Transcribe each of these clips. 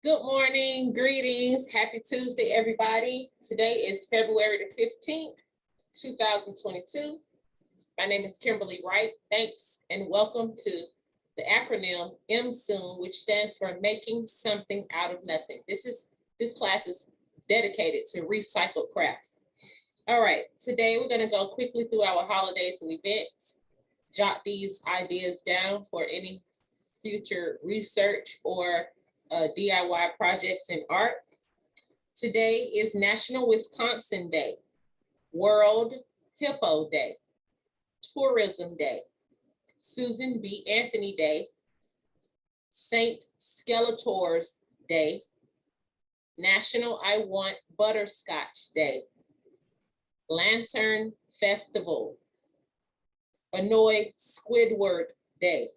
Good morning, greetings, happy Tuesday, everybody. Today is February the 15th, 2022. My name is Kimberlie Wright. Thanks and welcome to the acronym MSOON, which stands for Making Something Out of Nothing. This class is dedicated to recycled crafts. All right, today we're gonna go quickly through our holidays and events. Jot these ideas down for any future research or DIY projects in art. Today is National Wisconsin Day, World Hippo Day, Tourism Day, Susan B. Anthony Day, Saint Skeletor's Day, National I Want Butterscotch Day, Lantern Festival, Annoy Squidward Day.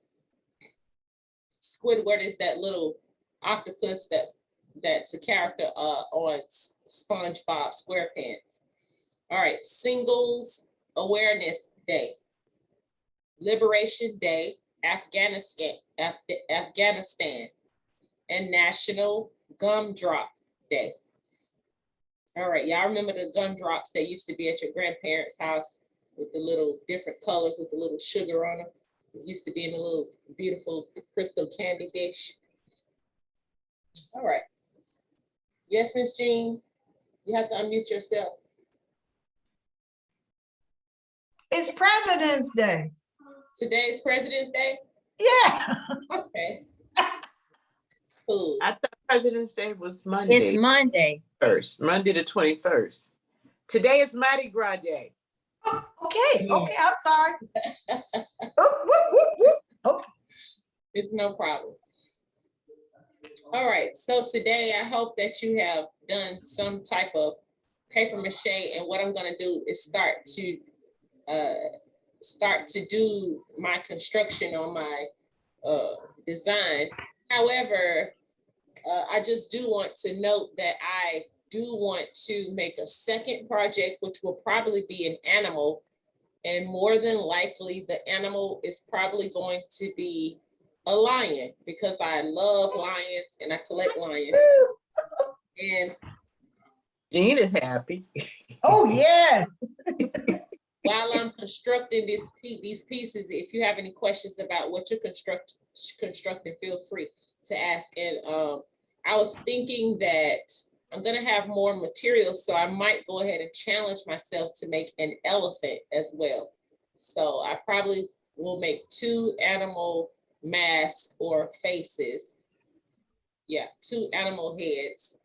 Squidward is that little octopus that's a character on SpongeBob SquarePants. All right, Singles Awareness Day, Liberation Day, Afghanistan, and National Gumdrop Day. All right, y'all remember the gumdrops that used to be at your grandparents' house with the little different colors with the little sugar on them? It used to be in a little beautiful crystal candy dish. All right. Yes, Miss Jean, you have to unmute yourself. It's President's Day. Today's President's Day? Yeah. Okay. Cool. I thought President's Day was Monday. It's Monday. Monday the 21st. Today is Mardi Gras Day. Oh, okay, Yeah. okay, I'm sorry. Okay. It's no problem. All right, so today I hope that you have done some type of paper mache, and what I'm gonna do is start to do my construction on my design. However, I just do want to note that I do want to make a second project, which will probably be an animal, and more than likely the animal is probably going to be a lion, because I love lions and I collect lions. And Jean is happy. Oh, yeah. while I'm constructing these pieces, if you have any questions about what you're constructing, feel free to ask. And I was thinking that I'm gonna have more materials, so I might go ahead and challenge myself to make an elephant as well. So I probably will make 2 animal masks or faces. Yeah, 2 animal heads.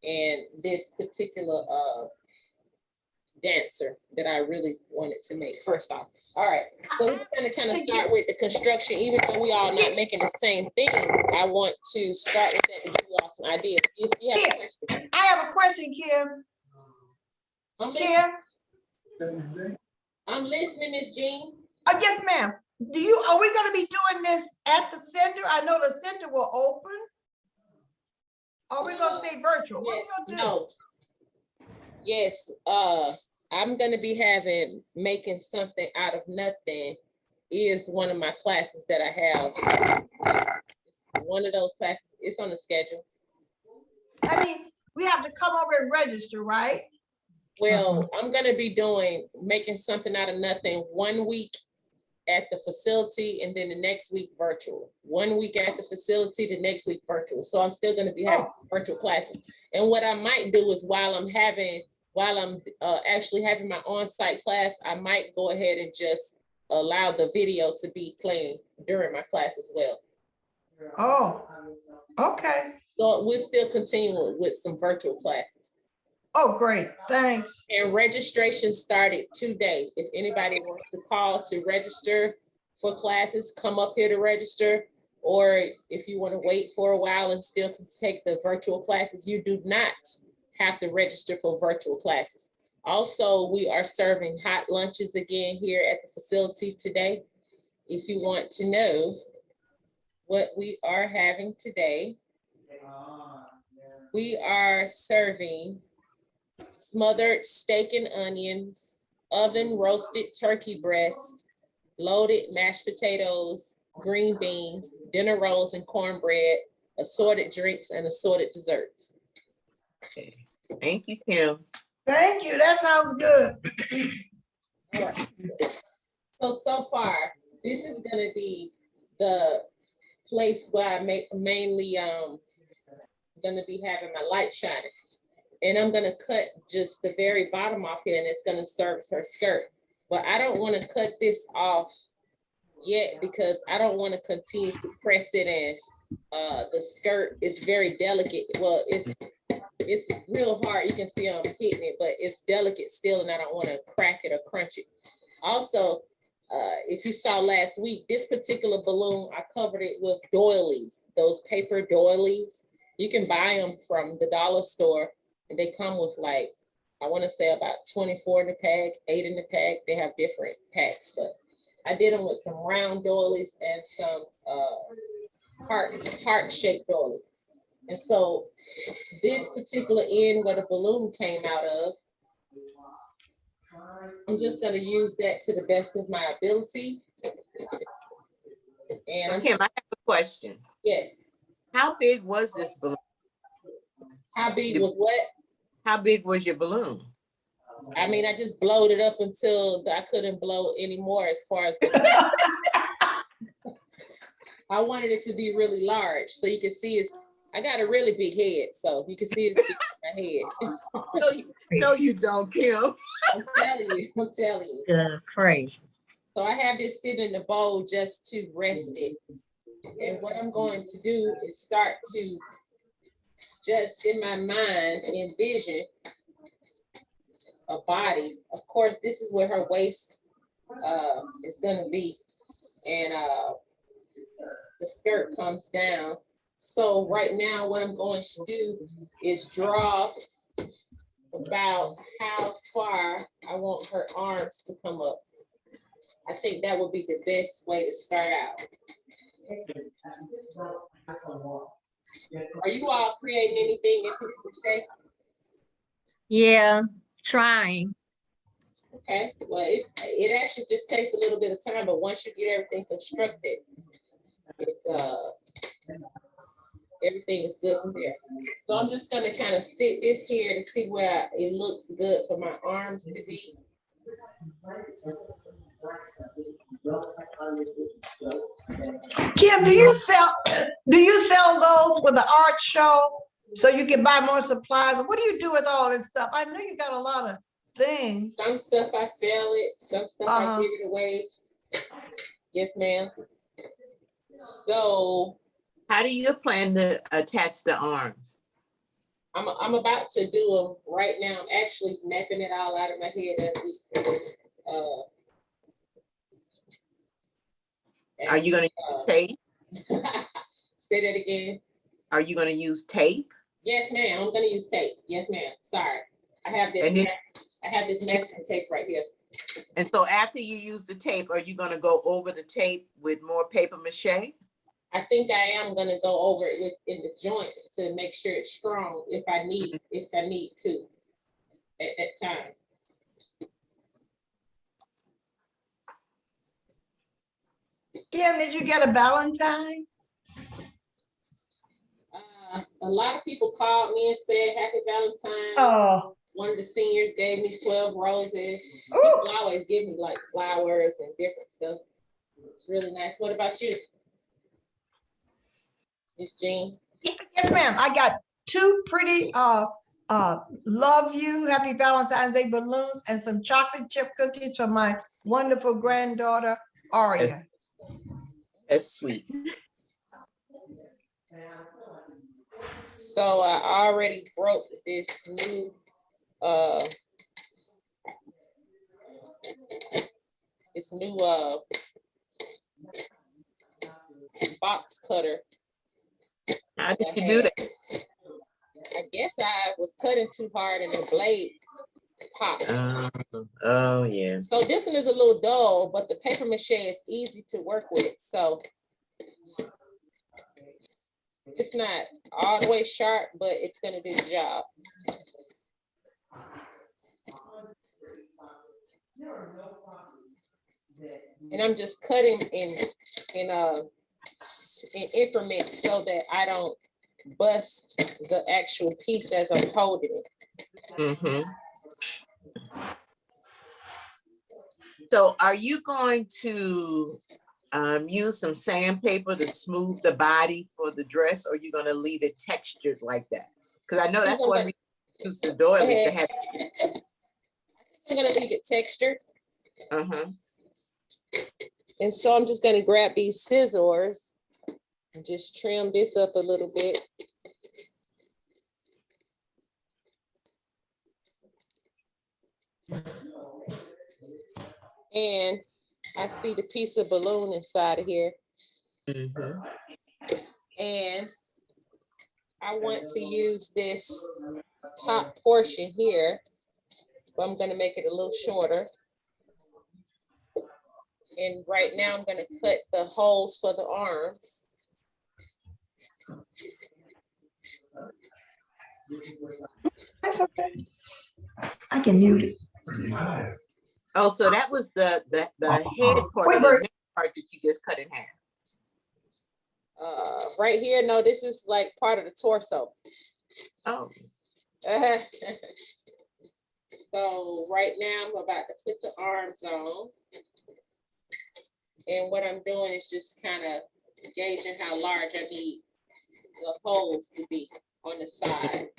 And this particular dancer that I really wanted to make first off. All right, so we're gonna kind of start with the construction, even though we all not making the same thing. I want to start with that to give you all some ideas. If you have a question. I have a question, Kim. I'm listening, Miss Jean. Oh, yes, ma'am. Are we gonna be doing this at the center? I know the center will open. Or are we gonna stay virtual? What are we gonna do? No. Yes, I'm gonna be making something out of nothing is one of my classes that I have. It's one of those classes, it's on the schedule. I mean, we have to come over and register, right? Well, I'm gonna be making something out of nothing 1 week at the facility, and then the next week virtual. 1 week at the facility, the next week virtual. So I'm still gonna be having virtual classes. And what I might do is while I'm actually having my on-site class, I might go ahead and just allow the video to be playing during my class as well. Oh, okay. So we're still continuing with some virtual classes. Oh, great, thanks. And registration started today. If anybody wants to call to register for classes, come up here to register. Or if you want to wait for a while and still take the virtual classes, you do not have to register for virtual classes. Also, we are serving hot lunches again here at the facility today. If you want to know what we are having today, we are serving smothered steak and onions, oven roasted turkey breast, loaded mashed potatoes, green beans, dinner rolls and cornbread, assorted drinks and assorted desserts. Okay. Thank you, Kim. Thank you, that sounds good. All right. So far, this is gonna be the place where I mainly gonna be having my light shining. And I'm gonna cut just the very bottom off here, and it's gonna serve as her skirt. But I don't wanna cut this off yet because I don't wanna continue to press it in. The skirt, it's very delicate. Well, it's real hard. You can see I'm hitting it, but it's delicate still, and I don't wanna crack it or crunch it. Also, if you saw last week, this particular balloon, I covered it with doilies, those paper doilies. You can buy them from the dollar store, and they come with like, I want to say about 24 in the pack, 8 in the pack. They have different packs, but I did them with some round doilies and some heart-shaped doilies. And so this particular end where the balloon came out of, I'm just going to use that to the best of my ability. And I'm Kim, I have a question. yes. How big was this balloon? How big was what? How big was your balloon? I mean, I just blowed it up until I couldn't blow anymore as far as I wanted it to be really large. So you can see it's, I got a really big head. So you can see it's my head. No, you don't, Kim. I'm telling you. Crazy. So I have this sitting in the bowl just to rest it. And what I'm going to do is start to just in my mind envision a body. Of course, this is where her waist is gonna be. And the skirt comes down. So right now what I'm going to do is draw about how far I want her arms to come up. I think that would be the best way to start out. Are you all creating anything in today? Yeah, trying. Okay, well, it actually just takes a little bit of time, but once you get everything constructed, everything is good from there. So I'm just gonna kind of sit this here to see where it looks good for my arms to be. Kim, do you sell those with the art show so you can buy more supplies? What do you do with all this stuff? I know you got a lot of things. Some stuff I sell it, some stuff I give it away. Yes, ma'am. So how do you plan to attach the arms? I'm about to do them right now. I'm actually mapping it all out of my head as we are you going to use tape? Say that again. Are you going to use tape? Yes, ma'am. I'm going to use tape. Yes, ma'am. Sorry. I have this masking tape right here. And so after you use the tape, are you going to go over the tape with more paper mache? I think I am going to go over it in the joints to make sure it's strong if I need to at that time. Kim, did you get a Valentine? A lot of people called me and said Happy Valentine's. Oh. One of the seniors gave me 12 roses. Ooh. People always give me like flowers and different stuff. It's really nice. What about you, Miss Jean? Yes, ma'am. I got two pretty love you, Happy Valentine's Day balloons and some chocolate chip cookies for my wonderful granddaughter, Aria. That's sweet. So I already broke this new box cutter. How did you do that? I guess I was cutting too hard and the blade popped. Oh yeah. So this one is a little dull, but the paper mache is easy to work with. So it's not all the way sharp, but it's gonna do the job. And I'm just cutting in increments so that I don't bust the actual piece as I'm holding it. Mm-hmm. So are you going to use some sandpaper to smooth the body for the dress, or you're gonna leave it textured like that? Because I know that's one reason we use the doilies to have. I'm gonna leave it textured. Uh-huh. And so I'm just gonna grab these scissors and just trim this up a little bit. And I see the piece of balloon inside of here. Mm-hmm. And I want to use this top portion here, but I'm gonna make it a little shorter. And right now I'm gonna cut the holes for the arms. That's okay. I can mute it. Oh, so that was the head part, Wait, or the Bert. neck part that you just cut in half. Right here, no, this is like part of the torso. Oh. So right now I'm about to put the arms on. And what I'm doing is just kind of gauging how large I need the holes to be on the side.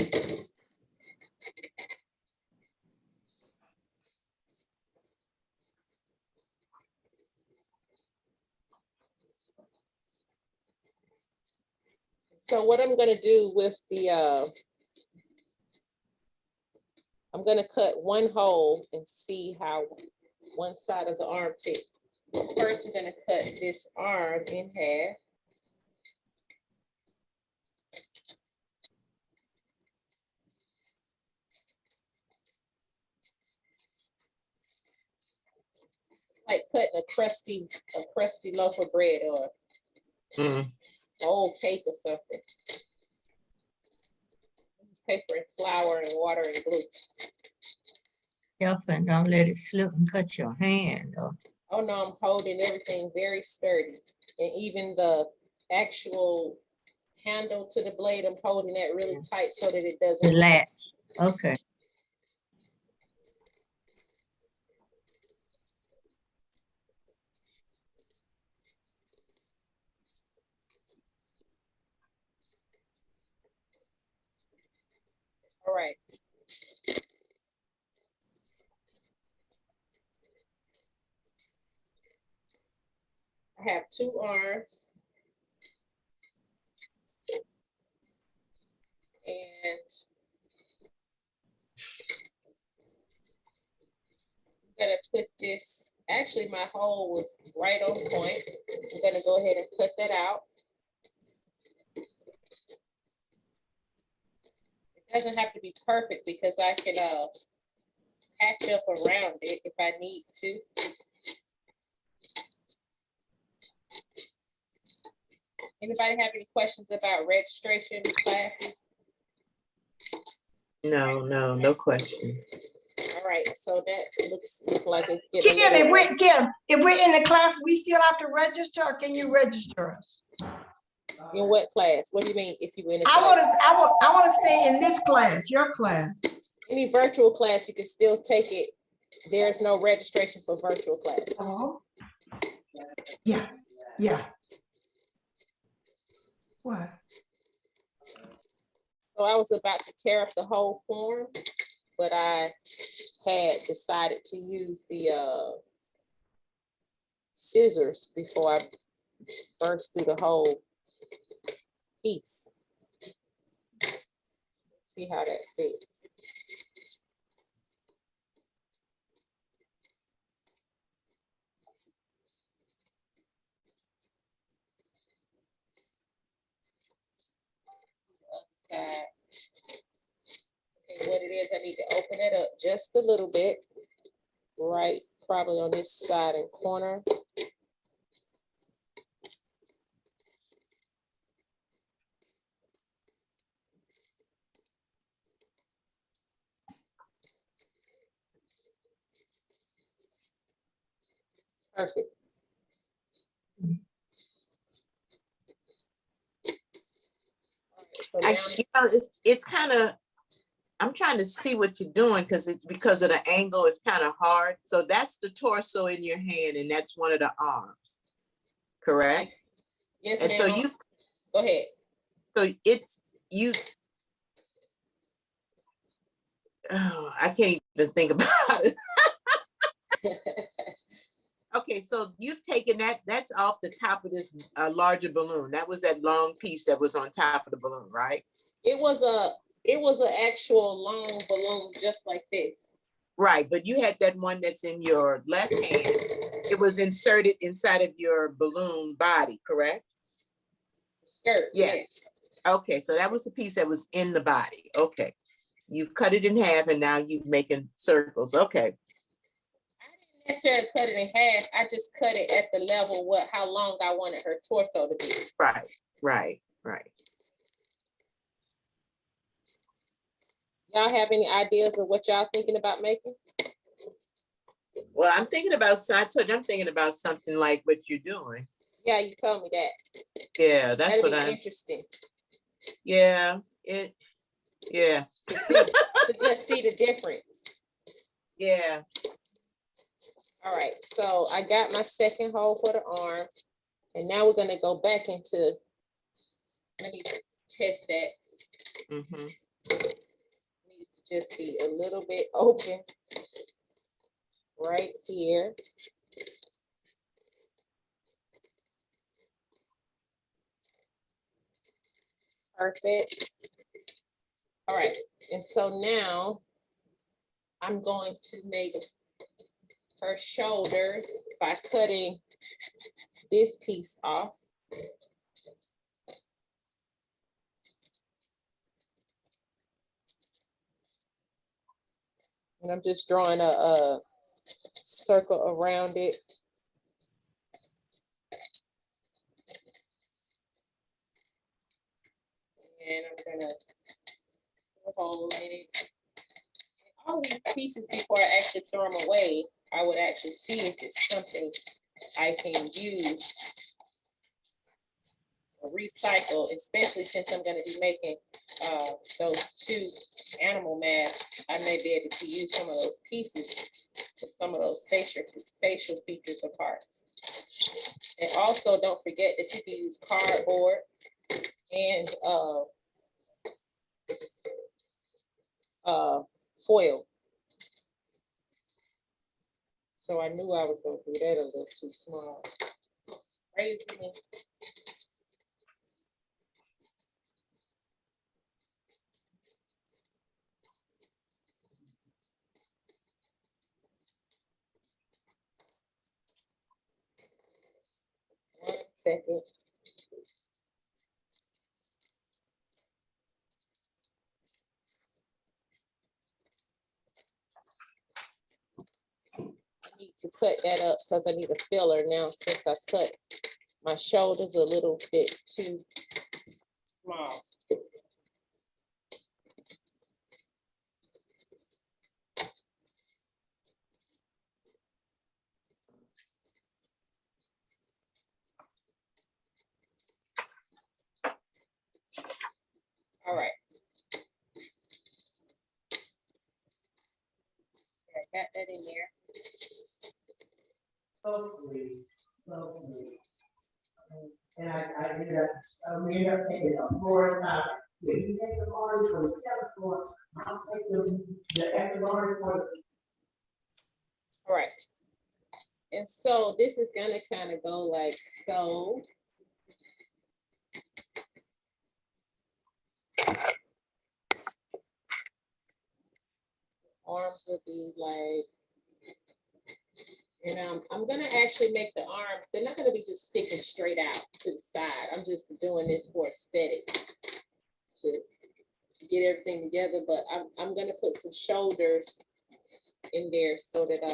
So what I'm gonna do with the, I'm gonna cut one hole and see how one side of the arm fits. First, I'm gonna cut this arm in half. Like cutting a crusty loaf of bread or old cake or something. It's paper and flour and water and glue. Careful and don't let it slip and cut your hand. Or Oh no, I'm holding everything very sturdy. And even the actual handle to the blade, I'm holding that really tight so that it the doesn't. latch. Okay. All right. I have two arms. And I'm gonna put this, actually my hole was right on point. I'm gonna go ahead and cut that out. It doesn't have to be perfect because I can patch up around it if I need to. Anybody have any questions about registration classes? No question. All right, so that looks like it's Kim, getting a little, if we're in the class, we still have to register, or can you register us? in what class? What do you mean if you win? I want to stay in this class, your class. Any virtual class, you can still take it. There's no registration for virtual classes. Oh. Yeah. What? So I was about to tear up the whole form, but I had decided to use the scissors before I burst through the whole piece. See how that fits. Okay, what it is, I need to open it up just a little bit, right, probably on this side and corner. Perfect. So I, now, you know, it's kind of, I'm trying to see what you're doing because of the angle, it's kind of hard. So that's the torso in your hand and that's one of the arms, correct? yes, And so ma'am. you, Go ahead. so it's, you, oh, I can't even think about it. Okay, so you've taken that's off the top of this larger balloon. That was that long piece that was on top of the balloon, right? It was an actual long balloon just like this. Right, but you had that one that's in your left hand. It was inserted inside of your balloon body, correct? Skirt, Yeah. yes. Okay, so that was the piece that was in the body. Okay. You've cut it in half and now you're making circles. Okay. I didn't necessarily cut it in half. I just cut it at the level how long I wanted her torso to be. Right, right, right. Y'all have any ideas of what y'all thinking about making? Well, I'm thinking about, I told you, I'm thinking about something like what you're doing. Yeah, you told me that. Yeah, that's That'd what be I'm, interesting yeah, yeah, to just see the difference. yeah. All right, so I got my second hole for the arms, and now we're gonna go back into, let me test that. Mm-hmm. Needs to just be a little bit open right here. Perfect. All right, and so now I'm going to make her shoulders by cutting this piece off. And I'm just drawing a circle around it. And I'm gonna put a hole in it. All these pieces, before I actually throw them away, I would actually see if it's something I can use or recycle, especially since I'm gonna be making those 2 animal masks. I may be able to use some of those pieces for some of those facial features or parts. And also don't forget that you can use cardboard and foil. So I knew I was gonna do that a little too small. Crazy. 1 second. I need to cut that up because I need a filler now since I cut my shoulders a little bit too small. All right. I got that in there. Slowly. And I ended up taking a 4,000. If you take the orange from the 7th floor, I'll take the extra orange for All right. And so this is gonna kind of go like so. Arms will be like, and I'm gonna actually make the arms, they're not gonna be just sticking straight out to the side. I'm just doing this for aesthetic to get everything together, but I'm gonna put some shoulders in there so that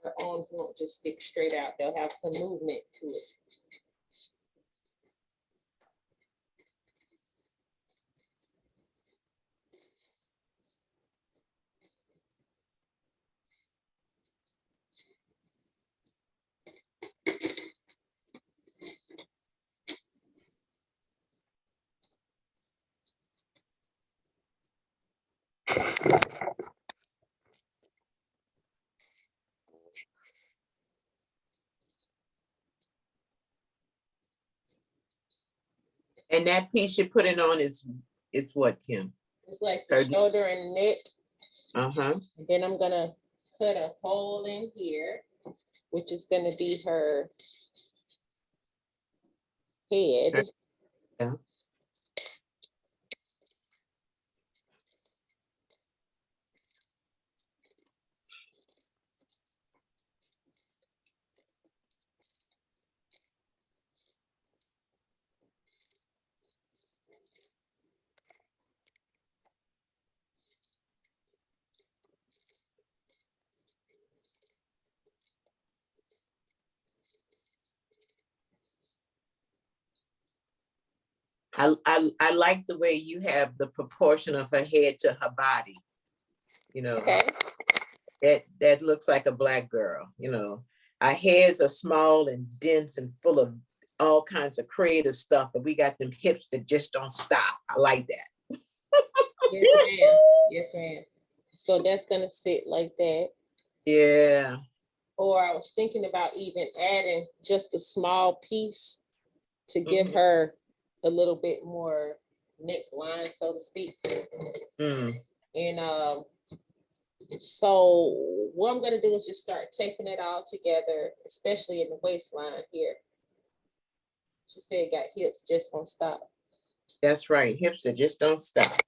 her arms won't just stick straight out. They'll have some movement to it. And that piece you're putting on is what, Kim? It's like the shoulder and neck. Uh-huh. And then I'm gonna cut a hole in here, which is gonna be her head. Yeah. I like the way you have the proportion of her head to her body. You know, Okay. that looks like a Black girl. You know, our heads are small and dense and full of all kinds of creative stuff, but we got them hips that just don't stop. I like that. Yes, ma'am. Yes, ma'am. So that's gonna sit like that. Yeah. Or I was thinking about even adding just a small piece to give Mhm. her a little bit more neckline, so to speak. Mm. And so what I'm gonna do is just start taping it all together, especially in the waistline here. She said got hips, just won't stop. That's right. Hips that just don't stop.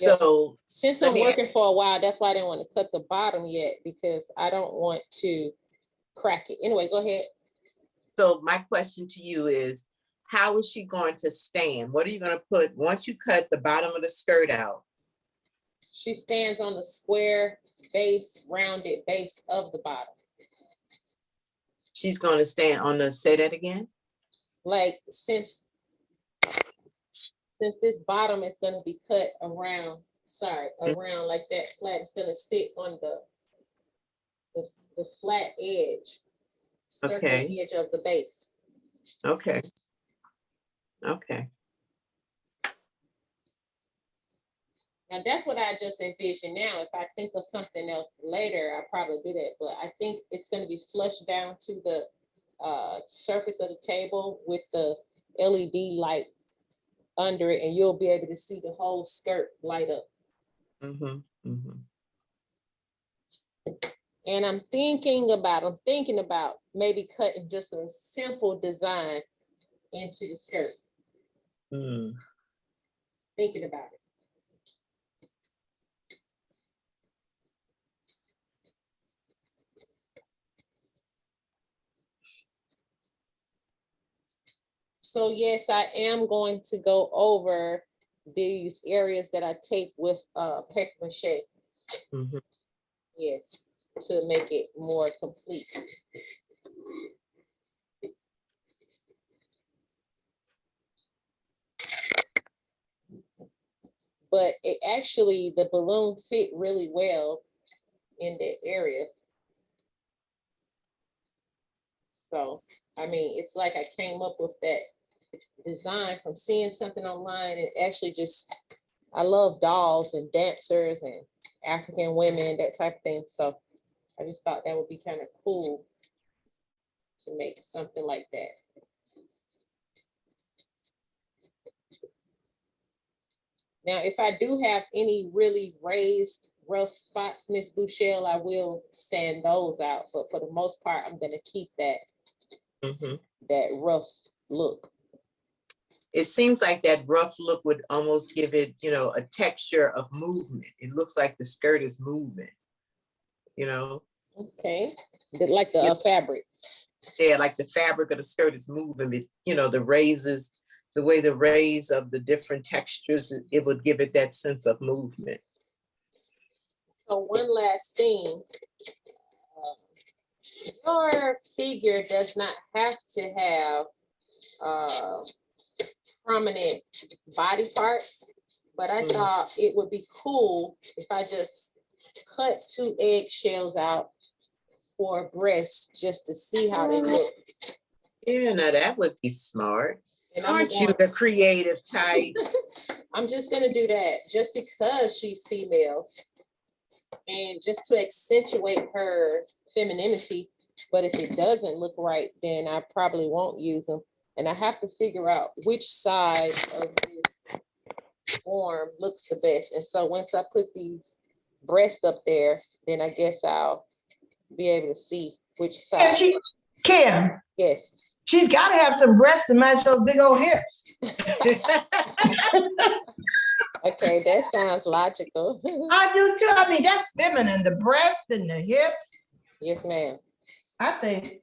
Yes. So Since let I'm me ask- working for a while, that's why I didn't want to cut the bottom yet, because I don't want to crack it. Anyway, go ahead. so my question to you is, how is she going to stand? What are you going to put once you cut the bottom of the skirt out? She stands on the square base, rounded base of the bottom. She's going to stand on the, say that again? Like since this bottom is gonna be cut around, around like that flat, it's gonna sit on the flat edge, circle Okay. edge of the base. Okay. Okay. Now that's what I just envisioned. Now, if I think of something else later, I'll probably do that. But I think it's gonna be flushed down to the surface of the table with the LED light under it, and you'll be able to see the whole skirt light up. Mm-hmm. Mm-hmm. And I'm thinking about maybe cutting just a simple design into the skirt. Mm. Thinking about it. So yes, I am going to go over these areas that I tape with paper mache. Mm-hmm. Yes, to make it more complete. But it actually, the balloon fit really well in that area. So, I mean, it's like I came up with that design from seeing something online, and actually just, I love dolls and dancers and African women, that type of thing. So I just thought that would be kind of cool to make something like that. Now, if I do have any really raised rough spots, Miss Bouchelle, I will sand those out. But for the most part, I'm gonna keep that Mm-hmm. that rough look. It seems like that rough look would almost give it, you know, a texture of movement. It looks like the skirt is moving, you know? Okay, like the fabric. Yeah, like the fabric of the skirt is moving, you know, the raises, the way the raise of the different textures, it would give it that sense of movement. So one last thing, your figure does not have to have prominent body parts, but I thought it would be cool if I just cut 2 eggshells out for breasts just to see how they look. Yeah, now that would be smart. And Aren't you the creative type? I'm just gonna do that just because she's female, and just to accentuate her femininity. But if it doesn't look right, then I probably won't use them. And I have to figure out which side of this form looks the best. And so once I put these breasts up there, then I guess I'll be able to see which And side. Kim, Yes. she's got to have some breasts to match those big old hips. Okay, that sounds logical. I do too. I mean, that's feminine, the breast and the hips. Yes, ma'am. I think.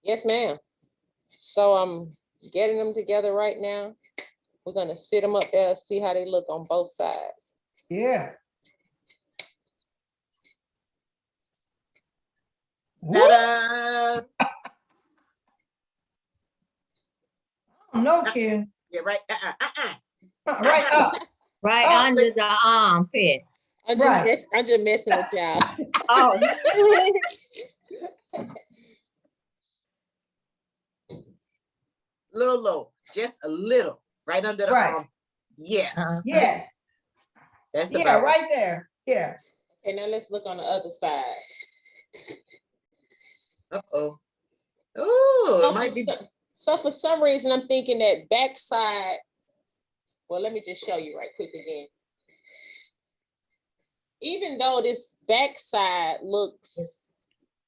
Yes, ma'am. So I'm getting them together right now. We're gonna sit them up there, see how they look on both sides. Yeah. Ta-da! No, Kim. Yeah, right. Right up. Right Oh, under the armpit. I'm just, Right. I'm just messing with y'all. Oh, Little low, just a little, right under the Right. arm. Yes, Yes. that's Yeah, about right there. Yeah. Okay, now let's look on the other side. Uh-oh. Oh, So it might for be. so for some reason, I'm thinking that backside. Well, let me just show you right quick again. Even though this backside looks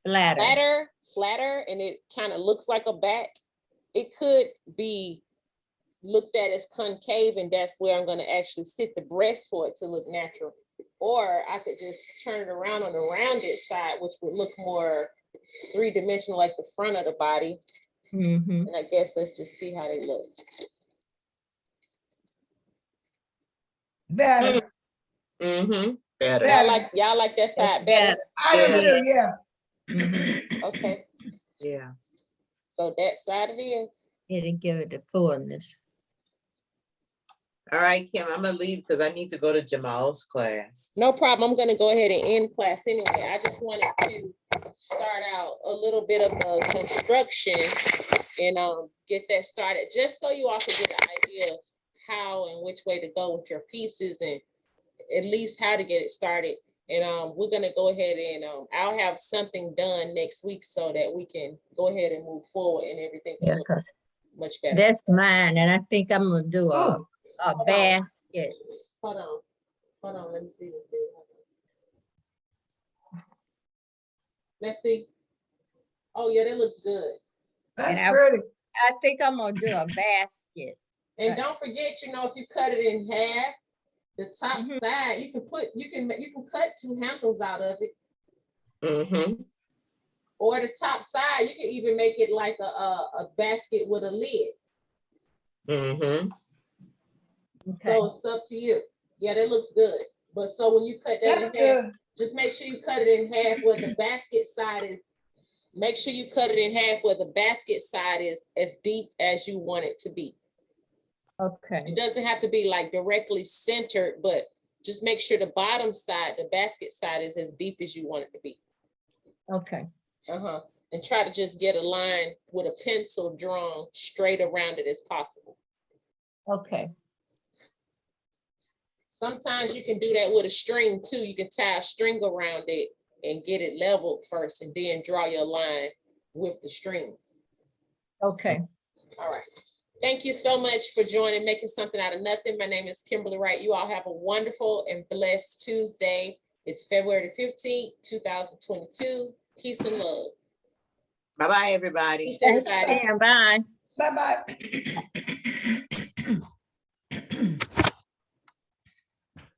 flatter. flatter, and it kind of looks like a back, it could be looked at as concave, and that's where I'm gonna actually sit the breast for it to look natural. Or I could just turn it around on the rounded side, which would look more three-dimensional, like the front of the body. Mm-hmm. And I guess let's just see how they look. Better. Mm-hmm. Better. Better. Y'all like that side That's better? I do Yeah. too, yeah. Mm-hmm. Okay, Yeah. so that side it is. It'll give it the fullness. All right, Kim, I'm gonna leave because I need to go to Jamal's class. No problem. I'm gonna go ahead and end class anyway. I just wanted to start out a little bit of the construction and get that started, just so you all can get an idea of how and which way to go with your pieces, and at least how to get it started. And we're gonna go ahead and I'll have something done next week so that we can go ahead and move forward and everything Yeah, will look because much better. that's mine, and I think I'm gonna do Ooh. a basket. Hold on, let me see this thing. Let's see. Oh yeah, that looks good. That's And I- pretty. I think I'm gonna do a basket. And Right. don't forget, if you cut it in half, the top Mhm. side, you can cut two handles out of it, Mm-hmm. or the top side, you can even make it like a basket with a lid. Mm-hmm. Okay. So it's up to you. Yeah, that looks good. But so when you cut that That's in half, good. just make sure you cut it in half where the basket side is. Make sure you cut it in half where the basket side is as deep as you want it to be. Okay. It doesn't have to be like directly centered, but just make sure the bottom side, the basket side, is as deep as you want it to be. Okay. And try to just get a line with a pencil drawn straight around it as possible. Okay. Sometimes you can do that with a string too. You can tie a string around it and get it leveled first, and then draw your line with the string. Okay. All right. Thank you so much for joining, making something out of nothing. My name is Kimberlie Wright. You all have a wonderful and blessed Tuesday. It's February 15th, 2022. Peace and love. Bye-bye, everybody. Peace, everybody. Stand by. Bye-bye.